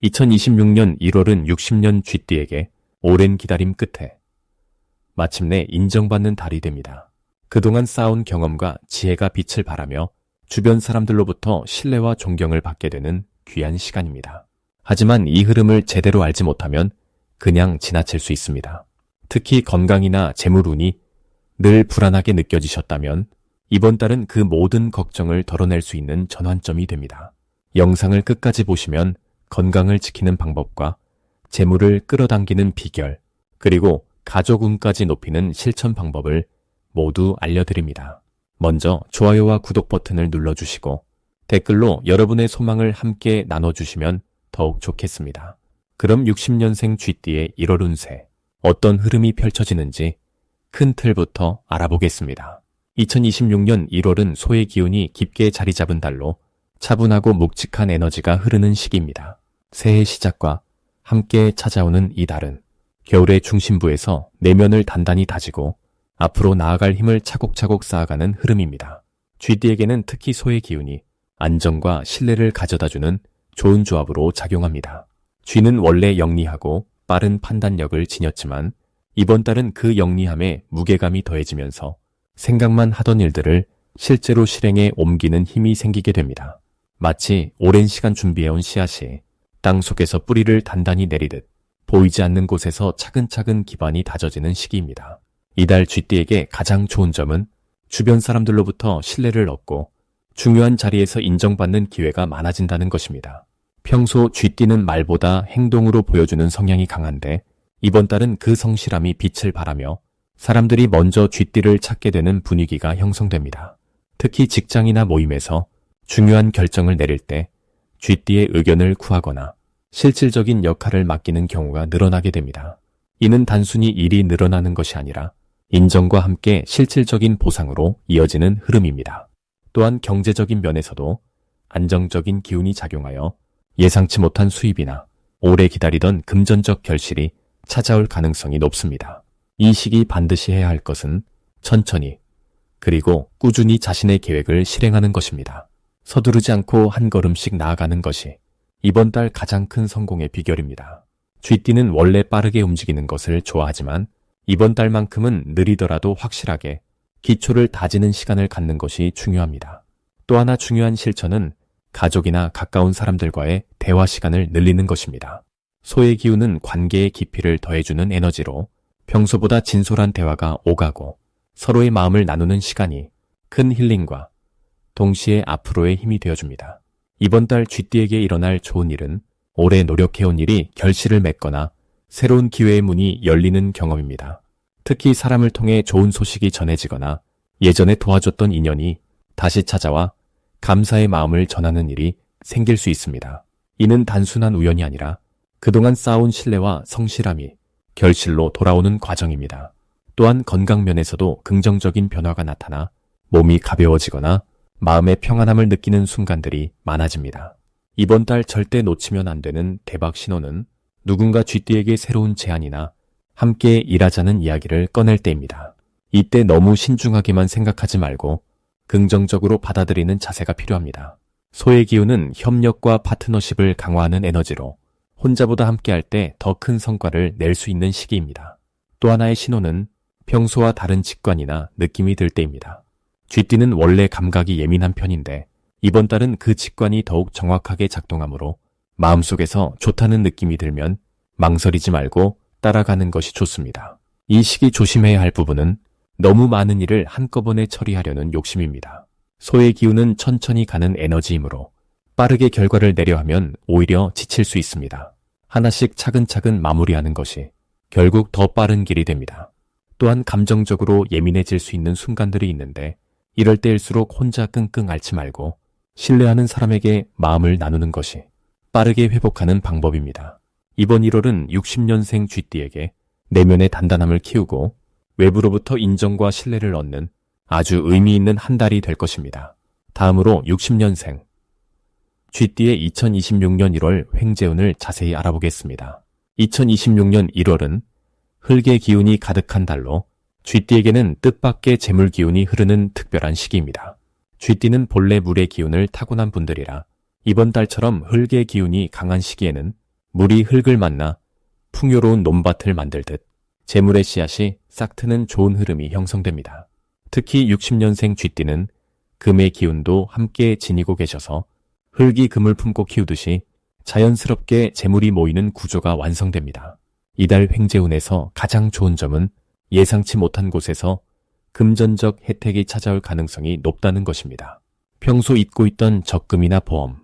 2026년 1월은 60년 쥐띠에게 오랜 기다림 끝에 마침내 인정받는 달이 됩니다. 그동안 쌓아온 경험과 지혜가 빛을 발하며 주변 사람들로부터 신뢰와 존경을 받게 되는 귀한 시간입니다. 하지만 이 흐름을 제대로 알지 못하면 그냥 지나칠 수 있습니다. 특히 건강이나 재물운이 늘 불안하게 느껴지셨다면 이번 달은 그 모든 걱정을 덜어낼 수 있는 전환점이 됩니다. 영상을 끝까지 보시면 건강을 지키는 방법과 재물을 끌어당기는 비결, 그리고 가족운까지 높이는 실천 방법을 모두 알려드립니다. 먼저 좋아요와 구독 버튼을 눌러주시고 댓글로 여러분의 소망을 함께 나눠주시면 더욱 좋겠습니다. 그럼 60년생 쥐띠의 1월 운세, 어떤 흐름이 펼쳐지는지 큰 틀부터 알아보겠습니다. 2026년 1월은 소의 기운이 깊게 자리 잡은 달로 차분하고 묵직한 에너지가 흐르는 시기입니다. 새해 시작과 함께 찾아오는 이 달은 겨울의 중심부에서 내면을 단단히 다지고 앞으로 나아갈 힘을 차곡차곡 쌓아가는 흐름입니다. 쥐띠에게는 특히 소의 기운이 안정과 신뢰를 가져다주는 좋은 조합으로 작용합니다. 쥐는 원래 영리하고 빠른 판단력을 지녔지만 이번 달은 그 영리함에 무게감이 더해지면서 생각만 하던 일들을 실제로 실행에 옮기는 힘이 생기게 됩니다. 마치 오랜 시간 준비해온 씨앗이 땅 속에서 뿌리를 단단히 내리듯 보이지 않는 곳에서 차근차근 기반이 다져지는 시기입니다. 이달 쥐띠에게 가장 좋은 점은 주변 사람들로부터 신뢰를 얻고 중요한 자리에서 인정받는 기회가 많아진다는 것입니다. 평소 쥐띠는 말보다 행동으로 보여주는 성향이 강한데 이번 달은 그 성실함이 빛을 발하며 사람들이 먼저 쥐띠를 찾게 되는 분위기가 형성됩니다. 특히 직장이나 모임에서 중요한 결정을 내릴 때 쥐띠의 의견을 구하거나 실질적인 역할을 맡기는 경우가 늘어나게 됩니다. 이는 단순히 일이 늘어나는 것이 아니라 인정과 함께 실질적인 보상으로 이어지는 흐름입니다. 또한 경제적인 면에서도 안정적인 기운이 작용하여 예상치 못한 수입이나 오래 기다리던 금전적 결실이 찾아올 가능성이 높습니다. 이 시기 반드시 해야 할 것은 천천히 그리고 꾸준히 자신의 계획을 실행하는 것입니다. 서두르지 않고 한 걸음씩 나아가는 것이 이번 달 가장 큰 성공의 비결입니다. 쥐띠는 원래 빠르게 움직이는 것을 좋아하지만 이번 달만큼은 느리더라도 확실하게 기초를 다지는 시간을 갖는 것이 중요합니다. 또 하나 중요한 실천은 가족이나 가까운 사람들과의 대화 시간을 늘리는 것입니다. 소의 기운은 관계의 깊이를 더해주는 에너지로 평소보다 진솔한 대화가 오가고 서로의 마음을 나누는 시간이 큰 힐링과 동시에 앞으로의 힘이 되어줍니다. 이번 달 쥐띠에게 일어날 좋은 일은 오래 노력해온 일이 결실을 맺거나 새로운 기회의 문이 열리는 경험입니다. 특히 사람을 통해 좋은 소식이 전해지거나 예전에 도와줬던 인연이 다시 찾아와 감사의 마음을 전하는 일이 생길 수 있습니다. 이는 단순한 우연이 아니라 그동안 쌓아온 신뢰와 성실함이 결실로 돌아오는 과정입니다. 또한 건강 면에서도 긍정적인 변화가 나타나 몸이 가벼워지거나 마음의 평안함을 느끼는 순간들이 많아집니다. 이번 달 절대 놓치면 안 되는 대박 신호는 누군가 쥐띠에게 새로운 제안이나 함께 일하자는 이야기를 꺼낼 때입니다. 이때 너무 신중하게만 생각하지 말고 긍정적으로 받아들이는 자세가 필요합니다. 소의 기운은 협력과 파트너십을 강화하는 에너지로 혼자보다 함께할 때 더 큰 성과를 낼 수 있는 시기입니다. 또 하나의 신호는 평소와 다른 직관이나 느낌이 들 때입니다. 쥐띠는 원래 감각이 예민한 편인데 이번 달은 그 직관이 더욱 정확하게 작동하므로 마음속에서 좋다는 느낌이 들면 망설이지 말고 따라가는 것이 좋습니다. 이 시기 조심해야 할 부분은 너무 많은 일을 한꺼번에 처리하려는 욕심입니다. 소의 기운은 천천히 가는 에너지이므로 빠르게 결과를 내려 하면 오히려 지칠 수 있습니다. 하나씩 차근차근 마무리하는 것이 결국 더 빠른 길이 됩니다. 또한 감정적으로 예민해질 수 있는 순간들이 있는데 이럴 때일수록 혼자 끙끙 앓지 말고 신뢰하는 사람에게 마음을 나누는 것이 빠르게 회복하는 방법입니다. 이번 1월은 60년생 쥐띠에게 내면의 단단함을 키우고 외부로부터 인정과 신뢰를 얻는 아주 의미 있는 한 달이 될 것입니다. 다음으로 60년생 쥐띠의 2026년 1월 횡재운을 자세히 알아보겠습니다. 2026년 1월은 흙의 기운이 가득한 달로 쥐띠에게는 뜻밖의 재물 기운이 흐르는 특별한 시기입니다. 쥐띠는 본래 물의 기운을 타고난 분들이라 이번 달처럼 흙의 기운이 강한 시기에는 물이 흙을 만나 풍요로운 논밭을 만들듯 재물의 씨앗이 싹트는 좋은 흐름이 형성됩니다. 특히 60년생 쥐띠는 금의 기운도 함께 지니고 계셔서 흙이 금을 품고 키우듯이 자연스럽게 재물이 모이는 구조가 완성됩니다. 이달 횡재운에서 가장 좋은 점은 예상치 못한 곳에서 금전적 혜택이 찾아올 가능성이 높다는 것입니다. 평소 잊고 있던 적금이나 보험,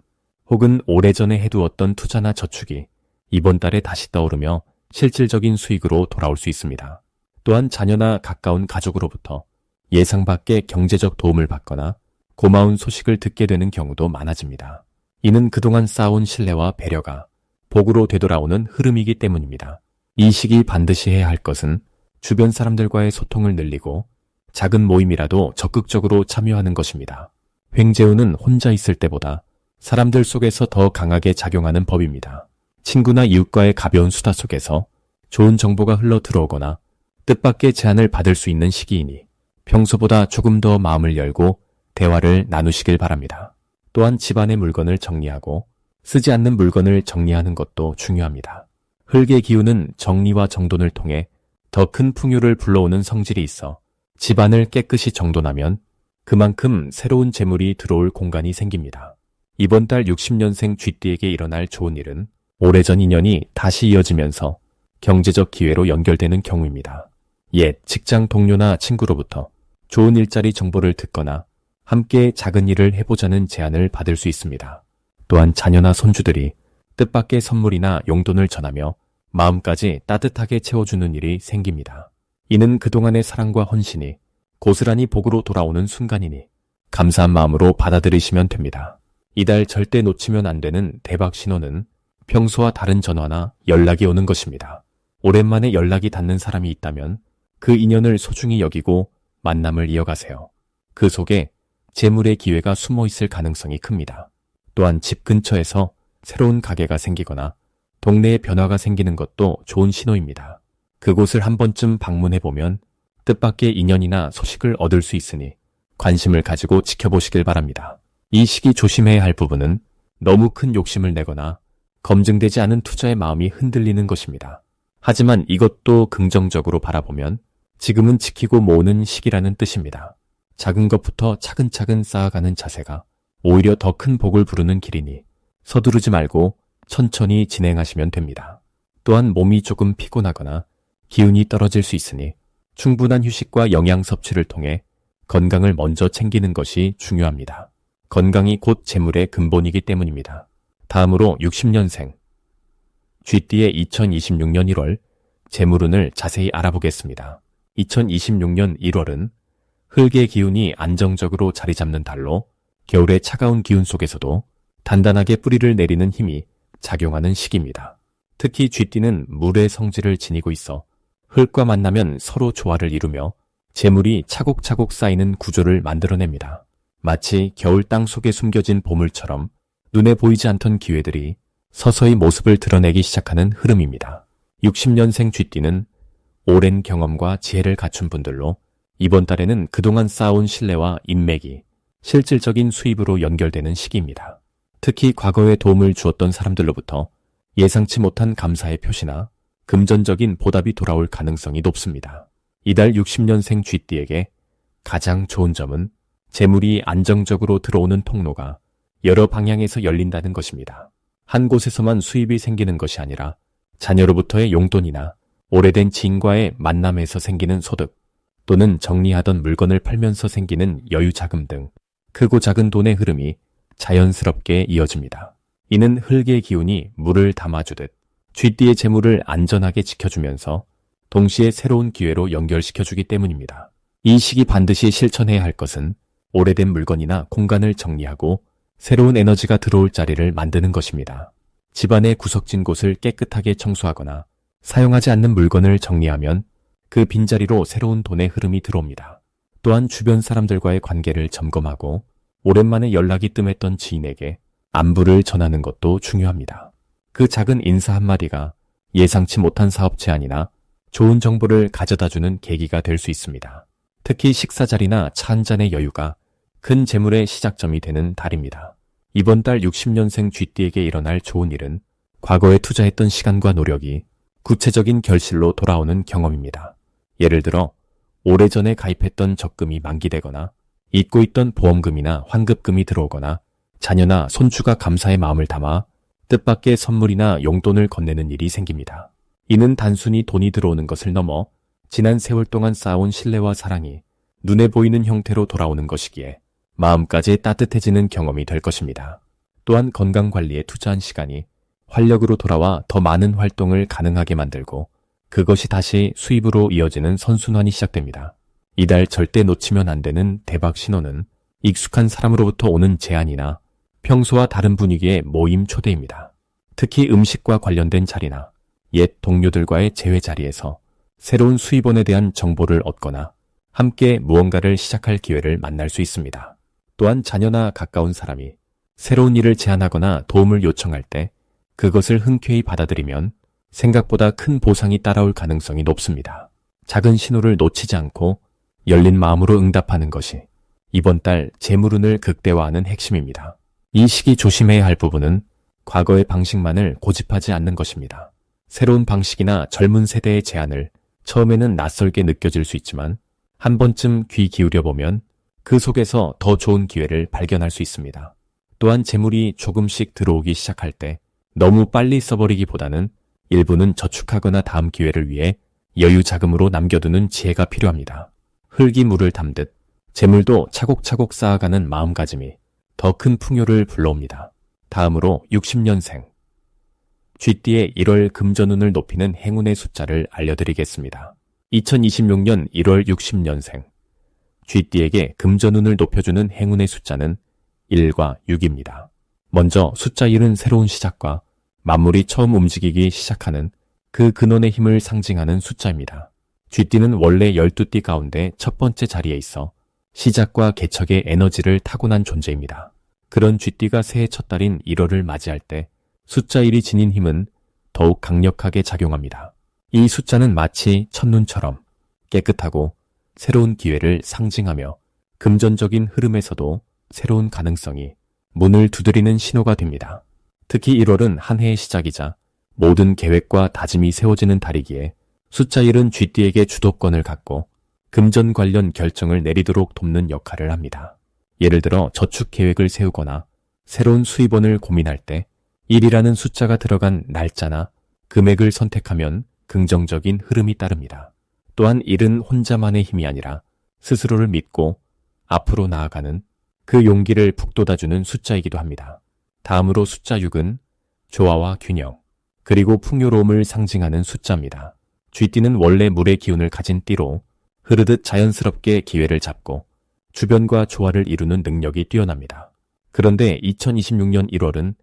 혹은 오래전에 해두었던 투자나 저축이 이번 달에 다시 떠오르며 실질적인 수익으로 돌아올 수 있습니다. 또한 자녀나 가까운 가족으로부터 예상 밖의 경제적 도움을 받거나 고마운 소식을 듣게 되는 경우도 많아집니다. 이는 그동안 쌓아온 신뢰와 배려가 복으로 되돌아오는 흐름이기 때문입니다. 이 시기 반드시 해야 할 것은 주변 사람들과의 소통을 늘리고 작은 모임이라도 적극적으로 참여하는 것입니다. 횡재운은 혼자 있을 때보다 사람들 속에서 더 강하게 작용하는 법입니다. 친구나 이웃과의 가벼운 수다 속에서 좋은 정보가 흘러 들어오거나 뜻밖의 제안을 받을 수 있는 시기이니 평소보다 조금 더 마음을 열고 대화를 나누시길 바랍니다. 또한 집안의 물건을 정리하고 쓰지 않는 물건을 정리하는 것도 중요합니다. 흙의 기운은 정리와 정돈을 통해 더 큰 풍요를 불러오는 성질이 있어 집안을 깨끗이 정돈하면 그만큼 새로운 재물이 들어올 공간이 생깁니다. 이번 달 60년생 쥐띠에게 일어날 좋은 일은 오래전 인연이 다시 이어지면서 경제적 기회로 연결되는 경우입니다. 옛 직장 동료나 친구로부터 좋은 일자리 정보를 듣거나 함께 작은 일을 해보자는 제안을 받을 수 있습니다. 또한 자녀나 손주들이 뜻밖의 선물이나 용돈을 전하며 마음까지 따뜻하게 채워주는 일이 생깁니다. 이는 그동안의 사랑과 헌신이 고스란히 복으로 돌아오는 순간이니 감사한 마음으로 받아들이시면 됩니다. 이달 절대 놓치면 안 되는 대박 신호는 평소와 다른 전화나 연락이 오는 것입니다. 오랜만에 연락이 닿는 사람이 있다면 그 인연을 소중히 여기고 만남을 이어가세요. 그 속에 재물의 기회가 숨어 있을 가능성이 큽니다. 또한 집 근처에서 새로운 가게가 생기거나 동네에 변화가 생기는 것도 좋은 신호입니다. 그곳을 한 번쯤 방문해보면 뜻밖의 인연이나 소식을 얻을 수 있으니 관심을 가지고 지켜보시길 바랍니다. 이 시기 조심해야 할 부분은 너무 큰 욕심을 내거나 검증되지 않은 투자의 마음이 흔들리는 것입니다. 하지만 이것도 긍정적으로 바라보면 지금은 지키고 모으는 시기라는 뜻입니다. 작은 것부터 차근차근 쌓아가는 자세가 오히려 더 큰 복을 부르는 길이니 서두르지 말고 천천히 진행하시면 됩니다. 또한 몸이 조금 피곤하거나 기운이 떨어질 수 있으니 충분한 휴식과 영양 섭취를 통해 건강을 먼저 챙기는 것이 중요합니다. 건강이 곧 재물의 근본이기 때문입니다. 다음으로 60년생 쥐띠의 2026년 1월 재물운을 자세히 알아보겠습니다. 2026년 1월은 흙의 기운이 안정적으로 자리 잡는 달로 겨울의 차가운 기운 속에서도 단단하게 뿌리를 내리는 힘이 작용하는 시기입니다. 특히 쥐띠는 물의 성질을 지니고 있어 흙과 만나면 서로 조화를 이루며 재물이 차곡차곡 쌓이는 구조를 만들어냅니다. 마치 겨울 땅 속에 숨겨진 보물처럼 눈에 보이지 않던 기회들이 서서히 모습을 드러내기 시작하는 흐름입니다. 60년생 쥐띠는 오랜 경험과 지혜를 갖춘 분들로 이번 달에는 그동안 쌓아온 신뢰와 인맥이 실질적인 수입으로 연결되는 시기입니다. 특히 과거에 도움을 주었던 사람들로부터 예상치 못한 감사의 표시나 금전적인 보답이 돌아올 가능성이 높습니다. 이달 60년생 쥐띠에게 가장 좋은 점은 재물이 안정적으로 들어오는 통로가 여러 방향에서 열린다는 것입니다. 한 곳에서만 수입이 생기는 것이 아니라 자녀로부터의 용돈이나 오래된 지인과의 만남에서 생기는 소득 또는 정리하던 물건을 팔면서 생기는 여유 자금 등 크고 작은 돈의 흐름이 자연스럽게 이어집니다. 이는 흙의 기운이 물을 담아주듯 쥐띠의 재물을 안전하게 지켜주면서 동시에 새로운 기회로 연결시켜주기 때문입니다. 이 시기 반드시 실천해야 할 것은 오래된 물건이나 공간을 정리하고 새로운 에너지가 들어올 자리를 만드는 것입니다. 집안의 구석진 곳을 깨끗하게 청소하거나 사용하지 않는 물건을 정리하면 그 빈자리로 새로운 돈의 흐름이 들어옵니다. 또한 주변 사람들과의 관계를 점검하고 오랜만에 연락이 뜸했던 지인에게 안부를 전하는 것도 중요합니다. 그 작은 인사 한마디가 예상치 못한 사업 제안이나 좋은 정보를 가져다주는 계기가 될 수 있습니다. 특히 식사 자리나 차 한 잔의 여유가 큰 재물의 시작점이 되는 달입니다. 이번 달 60년생 쥐띠에게 일어날 좋은 일은 과거에 투자했던 시간과 노력이 구체적인 결실로 돌아오는 경험입니다. 예를 들어 오래전에 가입했던 적금이 만기되거나 잊고 있던 보험금이나 환급금이 들어오거나 자녀나 손주가 감사의 마음을 담아 뜻밖의 선물이나 용돈을 건네는 일이 생깁니다. 이는 단순히 돈이 들어오는 것을 넘어 지난 세월 동안 쌓아온 신뢰와 사랑이 눈에 보이는 형태로 돌아오는 것이기에 마음까지 따뜻해지는 경험이 될 것입니다. 또한 건강관리에 투자한 시간이 활력으로 돌아와 더 많은 활동을 가능하게 만들고 그것이 다시 수입으로 이어지는 선순환이 시작됩니다. 이달 절대 놓치면 안 되는 대박 신호는 익숙한 사람으로부터 오는 제안이나 평소와 다른 분위기의 모임 초대입니다. 특히 음식과 관련된 자리나 옛 동료들과의 재회 자리에서 새로운 수입원에 대한 정보를 얻거나 함께 무언가를 시작할 기회를 만날 수 있습니다. 또한 자녀나 가까운 사람이 새로운 일을 제안하거나 도움을 요청할 때 그것을 흔쾌히 받아들이면 생각보다 큰 보상이 따라올 가능성이 높습니다. 작은 신호를 놓치지 않고 열린 마음으로 응답하는 것이 이번 달 재물운을 극대화하는 핵심입니다. 이 시기 조심해야 할 부분은 과거의 방식만을 고집하지 않는 것입니다. 새로운 방식이나 젊은 세대의 제안을 처음에는 낯설게 느껴질 수 있지만 한 번쯤 귀 기울여 보면 그 속에서 더 좋은 기회를 발견할 수 있습니다. 또한 재물이 조금씩 들어오기 시작할 때 너무 빨리 써버리기보다는 일부는 저축하거나 다음 기회를 위해 여유 자금으로 남겨두는 지혜가 필요합니다. 흙이 물을 담듯 재물도 차곡차곡 쌓아가는 마음가짐이 더 큰 풍요를 불러옵니다. 다음으로 60년생 쥐띠의 1월 금전운을 높이는 행운의 숫자를 알려드리겠습니다. 2026년 1월 60년생 쥐띠에게 금전운을 높여주는 행운의 숫자는 1과 6입니다. 먼저 숫자 1은 새로운 시작과 만물이 처음 움직이기 시작하는 그 근원의 힘을 상징하는 숫자입니다. 쥐띠는 원래 12띠 가운데 첫 번째 자리에 있어 시작과 개척의 에너지를 타고난 존재입니다. 그런 쥐띠가 새해 첫 달인 1월을 맞이할 때 숫자 1이 지닌 힘은 더욱 강력하게 작용합니다. 이 숫자는 마치 첫눈처럼 깨끗하고 새로운 기회를 상징하며 금전적인 흐름에서도 새로운 가능성이 문을 두드리는 신호가 됩니다. 특히 1월은 한 해의 시작이자 모든 계획과 다짐이 세워지는 달이기에 숫자 1은 쥐띠에게 주도권을 갖고 금전 관련 결정을 내리도록 돕는 역할을 합니다. 예를 들어 저축 계획을 세우거나 새로운 수입원을 고민할 때 1이라는 숫자가 들어간 날짜나 금액을 선택하면 긍정적인 흐름이 따릅니다. 또한 1은 혼자만의 힘이 아니라 스스로를 믿고 앞으로 나아가는 그 용기를 북돋아주는 숫자이기도 합니다. 다음으로 숫자 6은 조화와 균형, 그리고 풍요로움을 상징하는 숫자입니다. 쥐띠는 원래 물의 기운을 가진 띠로 흐르듯 자연스럽게 기회를 잡고 주변과 조화를 이루는 능력이 뛰어납니다. 그런데 2026년 1월은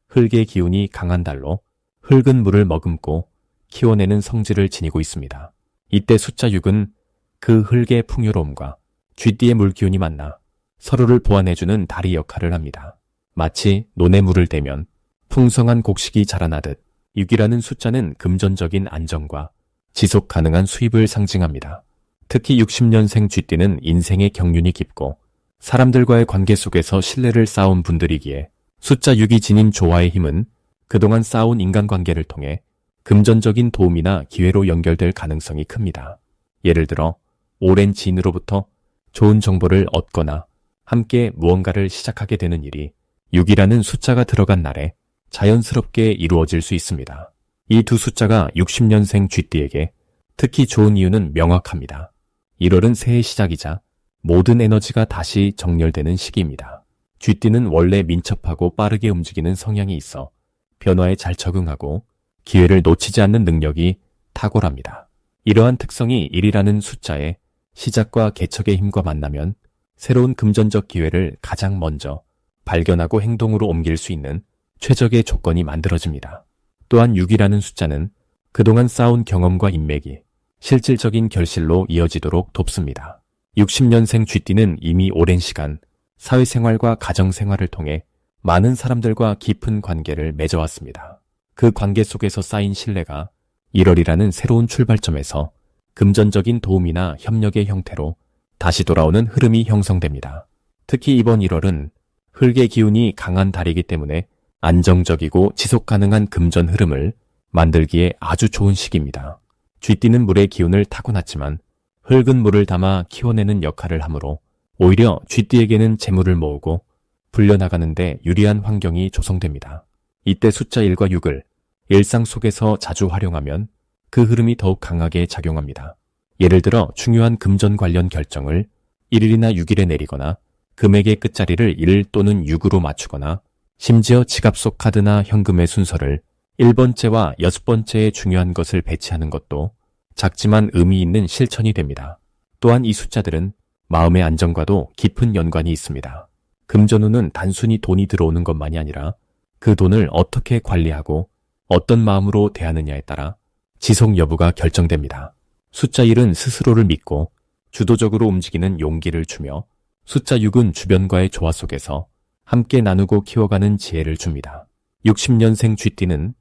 흙의 기운이 강한 달로 흙은 물을 머금고 키워내는 성질을 지니고 있습니다. 이때 숫자 6은 그 흙의 풍요로움과 쥐띠의 물기운이 만나 서로를 보완해주는 다리 역할을 합니다. 마치 논에 물을 대면 풍성한 곡식이 자라나듯 6이라는 숫자는 금전적인 안정과 지속 가능한 수입을 상징합니다. 특히 60년생 쥐띠는 인생의 경륜이 깊고 사람들과의 관계 속에서 신뢰를 쌓아온 분들이기에 숫자 6이 지닌 조화의 힘은 그동안 쌓아온 인간관계를 통해 금전적인 도움이나 기회로 연결될 가능성이 큽니다. 예를 들어 오랜 지인으로부터 좋은 정보를 얻거나 함께 무언가를 시작하게 되는 일이 6이라는 숫자가 들어간 날에 자연스럽게 이루어질 수 있습니다. 이 두 숫자가 60년생 쥐띠에게 특히 좋은 이유는 명확합니다. 1월은 새해 시작이자 모든 에너지가 다시 정렬되는 시기입니다. 쥐띠는 원래 민첩하고 빠르게 움직이는 성향이 있어 변화에 잘 적응하고 기회를 놓치지 않는 능력이 탁월합니다. 이러한 특성이 1이라는 숫자의 시작과 개척의 힘과 만나면 새로운 금전적 기회를 가장 먼저 발견하고 행동으로 옮길 수 있는 최적의 조건이 만들어집니다. 또한 6이라는 숫자는 그동안 쌓아온 경험과 인맥이 실질적인 결실로 이어지도록 돕습니다. 60년생 쥐띠는 이미 오랜 시간 사회생활과 가정생활을 통해 많은 사람들과 깊은 관계를 맺어왔습니다. 그 관계 속에서 쌓인 신뢰가 1월이라는 새로운 출발점에서 금전적인 도움이나 협력의 형태로 다시 돌아오는 흐름이 형성됩니다. 특히 이번 1월은 흙의 기운이 강한 달이기 때문에 안정적이고 지속 가능한 금전 흐름을 만들기에 아주 좋은 시기입니다. 쥐띠는 물의 기운을 타고났지만 흙은 물을 담아 키워내는 역할을 하므로 오히려 쥐띠에게는 재물을 모으고 불려나가는 데 유리한 환경이 조성됩니다. 이때 숫자 1과 6을 일상 속에서 자주 활용하면 그 흐름이 더욱 강하게 작용합니다. 예를 들어 중요한 금전 관련 결정을 1일이나 6일에 내리거나 금액의 끝자리를 1 또는 6으로 맞추거나 심지어 지갑 속 카드나 현금의 순서를 1번째와 6번째에 중요한 것을 배치하는 것도 작지만 의미 있는 실천이 됩니다. 또한 이 숫자들은 마음의 안정과도 깊은 연관이 있습니다. 금전운은 단순히 돈이 들어오는 것만이 아니라 그 돈을 어떻게 관리하고 어떤 마음으로 대하느냐에 따라 지속 여부가 결정됩니다. 숫자 1은 스스로를 믿고 주도적으로 움직이는 용기를 주며 숫자 6은 주변과의 조화 속에서 함께 나누고 키워가는 지혜를 줍니다. 60년생 쥐띠는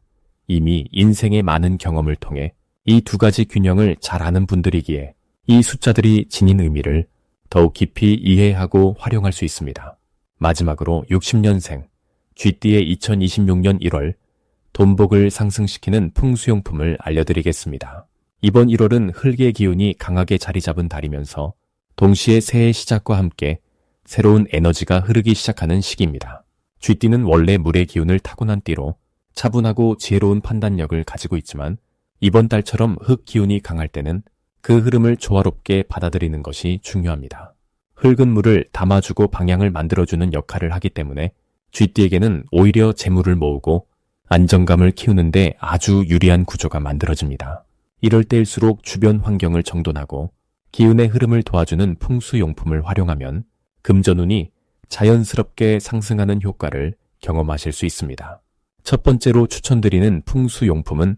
이미 인생의 많은 경험을 통해 이 두 가지 균형을 잘 아는 분들이기에 이 숫자들이 지닌 의미를 더욱 깊이 이해하고 활용할 수 있습니다. 마지막으로 60년생 쥐띠의 2026년 1월 돈복을 상승시키는 풍수용품을 알려드리겠습니다. 이번 1월은 흙의 기운이 강하게 자리 잡은 달이면서 동시에 새해 시작과 함께 새로운 에너지가 흐르기 시작하는 시기입니다. 쥐띠는 원래 물의 기운을 타고난 띠로 차분하고 지혜로운 판단력을 가지고 있지만 이번 달처럼 흙 기운이 강할 때는 그 흐름을 조화롭게 받아들이는 것이 중요합니다. 흙은 물을 담아주고 방향을 만들어주는 역할을 하기 때문에 쥐띠에게는 오히려 재물을 모으고 안정감을 키우는데 아주 유리한 구조가 만들어집니다. 이럴 때일수록 주변 환경을 정돈하고 기운의 흐름을 도와주는 풍수용품을 활용하면 금전운이 자연스럽게 상승하는 효과를 경험하실 수 있습니다. 첫 번째로 추천드리는 풍수용품은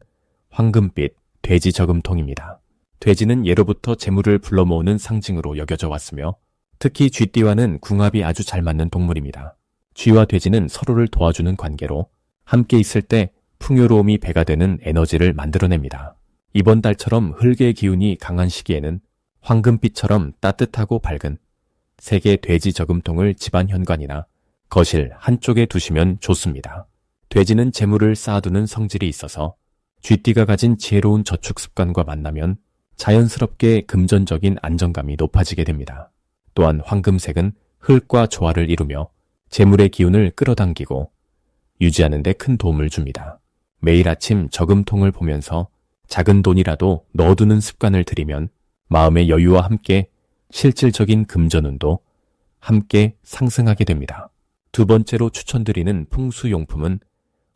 황금빛 돼지 저금통입니다. 돼지는 예로부터 재물을 불러 모으는 상징으로 여겨져 왔으며 특히 쥐띠와는 궁합이 아주 잘 맞는 동물입니다. 쥐와 돼지는 서로를 도와주는 관계로 함께 있을 때 풍요로움이 배가 되는 에너지를 만들어냅니다. 이번 달처럼 흙의 기운이 강한 시기에는 황금빛처럼 따뜻하고 밝은 색의 돼지 저금통을 집안 현관이나 거실 한쪽에 두시면 좋습니다. 돼지는 재물을 쌓아두는 성질이 있어서 쥐띠가 가진 지혜로운 저축 습관과 만나면 자연스럽게 금전적인 안정감이 높아지게 됩니다. 또한 황금색은 흙과 조화를 이루며 재물의 기운을 끌어당기고 유지하는 데 큰 도움을 줍니다. 매일 아침 저금통을 보면서 작은 돈이라도 넣어두는 습관을 들이면 마음의 여유와 함께 실질적인 금전운도 함께 상승하게 됩니다. 두 번째로 추천드리는 풍수용품은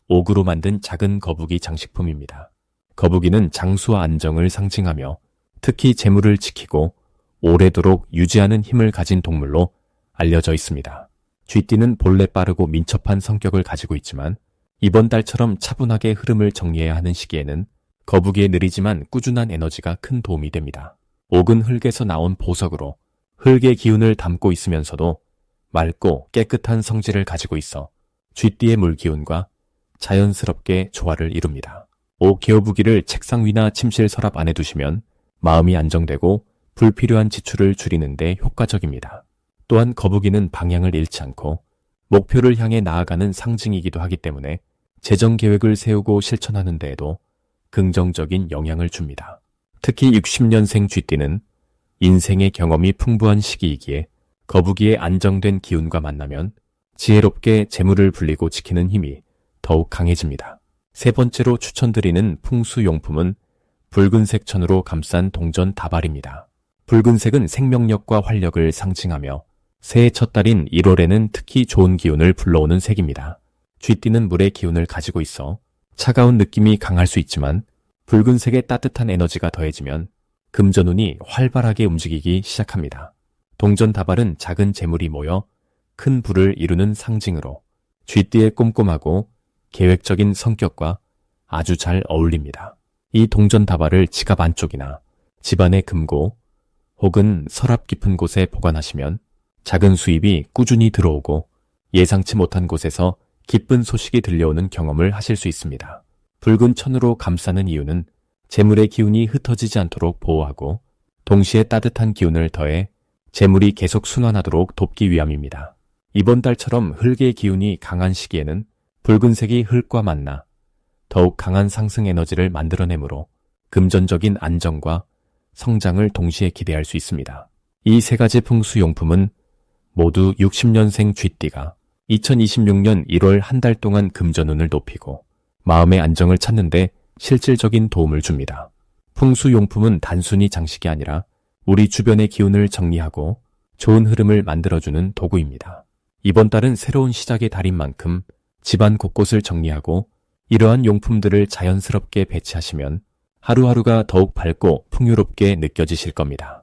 옥으로 만든 작은 거북이 장식품입니다. 거북이는 장수와 안정을 상징하며 특히 재물을 지키고 오래도록 유지하는 힘을 가진 동물로 알려져 있습니다. 쥐띠는 본래 빠르고 민첩한 성격을 가지고 있지만 이번 달처럼 차분하게 흐름을 정리해야 하는 시기에는 거북이의 느리지만 꾸준한 에너지가 큰 도움이 됩니다. 옥은 흙에서 나온 보석으로 흙의 기운을 담고 있으면서도 맑고 깨끗한 성질을 가지고 있어 쥐띠의 물기운과 자연스럽게 조화를 이룹니다. 옥 기어부기를 책상 위나 침실 서랍 안에 두시면 마음이 안정되고 불필요한 지출을 줄이는 데 효과적입니다. 또한 거북이는 방향을 잃지 않고 목표를 향해 나아가는 상징이기도 하기 때문에 재정 계획을 세우고 실천하는 데에도 긍정적인 영향을 줍니다. 특히 60년생 쥐띠는 인생의 경험이 풍부한 시기이기에 거북이의 안정된 기운과 만나면 지혜롭게 재물을 불리고 지키는 힘이 더욱 강해집니다. 세 번째로 추천드리는 풍수용품은 붉은색 천으로 감싼 동전 다발입니다. 붉은색은 생명력과 활력을 상징하며 새해 첫 달인 1월에는 특히 좋은 기운을 불러오는 색입니다. 쥐띠는 물의 기운을 가지고 있어 차가운 느낌이 강할 수 있지만 붉은색의 따뜻한 에너지가 더해지면 금전운이 활발하게 움직이기 시작합니다. 동전 다발은 작은 재물이 모여 큰 부를 이루는 상징으로 쥐띠의 꼼꼼하고 계획적인 성격과 아주 잘 어울립니다. 이 동전 다발을 지갑 안쪽이나 집안의 금고 혹은 서랍 깊은 곳에 보관하시면 작은 수입이 꾸준히 들어오고 예상치 못한 곳에서 기쁜 소식이 들려오는 경험을 하실 수 있습니다. 붉은 천으로 감싸는 이유는 재물의 기운이 흩어지지 않도록 보호하고 동시에 따뜻한 기운을 더해 재물이 계속 순환하도록 돕기 위함입니다. 이번 달처럼 흙의 기운이 강한 시기에는 붉은색이 흙과 만나 더욱 강한 상승 에너지를 만들어내므로 금전적인 안정과 성장을 동시에 기대할 수 있습니다. 이 세 가지 풍수용품은 모두 60년생 쥐띠가 2026년 1월 한 달 동안 금전운을 높이고 마음의 안정을 찾는데 실질적인 도움을 줍니다. 풍수용품은 단순히 장식이 아니라 우리 주변의 기운을 정리하고 좋은 흐름을 만들어주는 도구입니다. 이번 달은 새로운 시작의 달인 만큼 집안 곳곳을 정리하고 이러한 용품들을 자연스럽게 배치하시면 하루하루가 더욱 밝고 풍요롭게 느껴지실 겁니다.